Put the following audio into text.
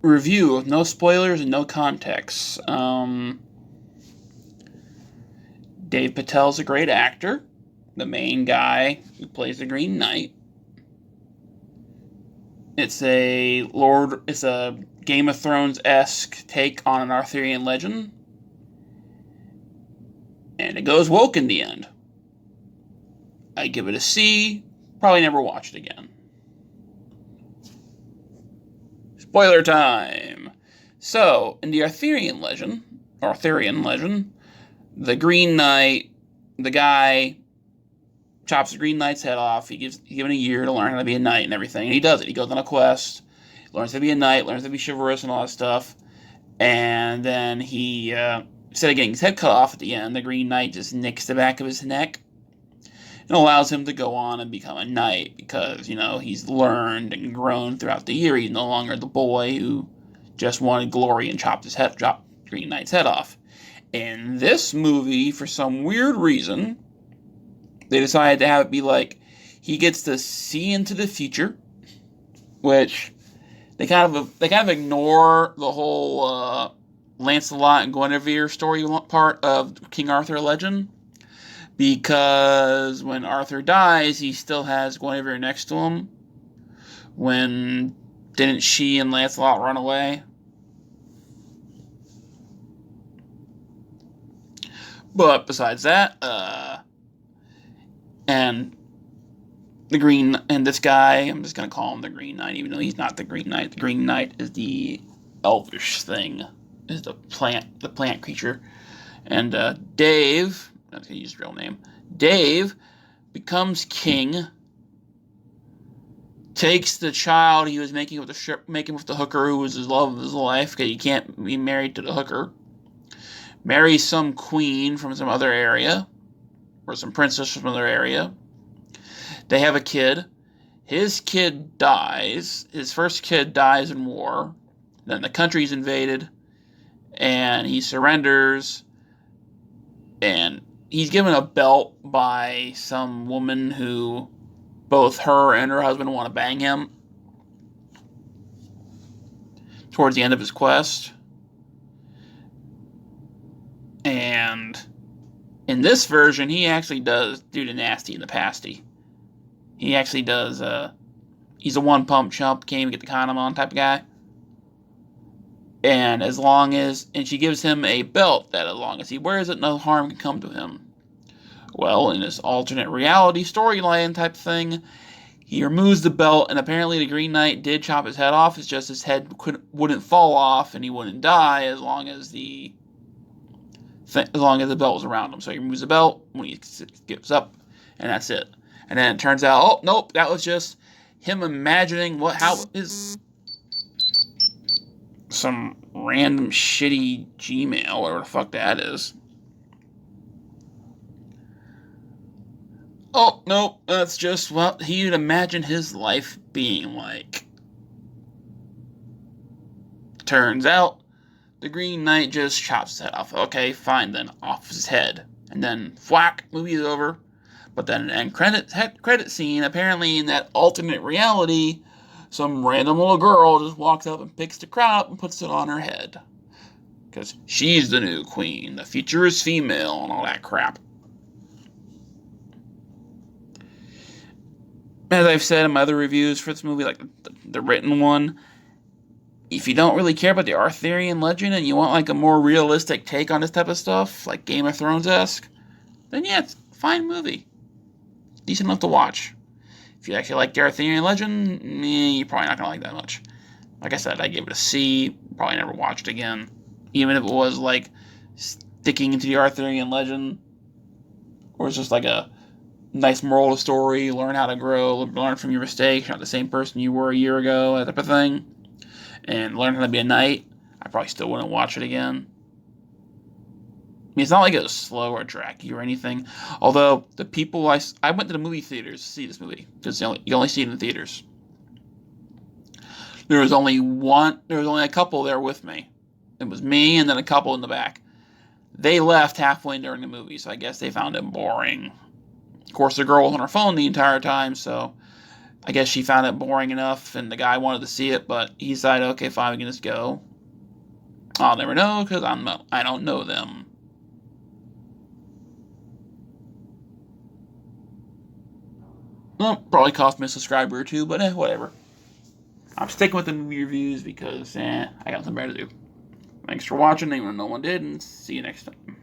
review with no spoilers and no context. Dave Patel's a great actor. The main guy who plays the Green Knight. It's a Game of Thrones-esque take on an Arthurian legend. And it goes woke in the end. I give it a C. Probably never watch it again. Spoiler time. So, in the Arthurian legend, the Green Knight, the guy chops the Green Knight's head off. He's given a year to learn how to be a knight and everything, and he does it. He goes on a quest, learns how to be a knight, learns how to be chivalrous and all that stuff, and then instead of getting his head cut off at the end, the Green Knight just nicks the back of his neck and allows him to go on and become a knight because, he's learned and grown throughout the year. He's no longer the boy who just wanted glory and chopped Green Knight's head off. In this movie, for some weird reason, they decided to have it be like he gets to see into the future, which they kind of ignore the whole Lancelot and Guinevere story part of King Arthur Legend, because when Arthur dies, he still has Guinevere next to him. Didn't she and Lancelot run away? But besides that, and this guy, I'm just gonna call him the Green Knight, even though he's not the Green Knight. The Green Knight is the elvish thing, is the plant creature. And Dave, I'm not gonna use his real name. Dave becomes king, takes the child he was making with the hooker, who was his love of his life, because he can't be married to the hooker. Marries some queen from some other area, or some princess from another area. They have a kid. His kid dies. His first kid dies in war. Then the country's invaded, and he surrenders, and he's given a belt by some woman who both her and her husband want to bang him towards the end of his quest. And in this version, he actually does do the nasty and the pasty. He actually does, he's a one-pump chump, can't even get the condom on type of guy. And she gives him a belt that as long as he wears it, no harm can come to him. Well, in this alternate reality storyline type thing, he removes the belt, and apparently the Green Knight did chop his head off. It's just his head wouldn't fall off, and he wouldn't die as long as the belt was around him. So he removes the belt when he gives up, and that's it. And then it turns out, oh, nope, that was just him imagining how is some random shitty Gmail, whatever the fuck that is. Oh, nope, that's just what he'd imagine his life being like. Turns out, the Green Knight just chops his head off. Okay, fine then, off his head. And then, whack, movie's over. But then an end credit scene, apparently in that alternate reality, some random little girl just walks up and picks the crown up and puts it on her head. Because she's the new queen, the future is female, and all that crap. As I've said in my other reviews for this movie, like the written one, if you don't really care about the Arthurian legend and you want like a more realistic take on this type of stuff, like Game of Thrones-esque, then yeah, it's a fine movie. Decent enough to watch. If you actually like the Arthurian legend, you're probably not going to like that much. Like I said, I gave it a C. Probably never watch it again. Even if it was like sticking into the Arthurian legend, or it's just like a nice moral of the story, learn how to grow, learn from your mistakes, you're not the same person you were a year ago, that type of thing, and learn how to be a knight, I probably still wouldn't watch it again. I mean, it's not like it was slow or draggy or anything, although the people I went to the movie theaters to see this movie, because you only see it in the theaters. There was only a couple there with me. It was me and then a couple in the back. They left halfway during the movie, so I guess they found it boring. Of course, the girl was on her phone the entire time, so I guess she found it boring enough, and the guy wanted to see it, but he decided, okay, fine, we can just go. I'll never know because I don't know them. Well, probably cost me a subscriber or two, but whatever. I'm sticking with the movie reviews because I got something better to do. Thanks for watching, even though no one did, and see you next time.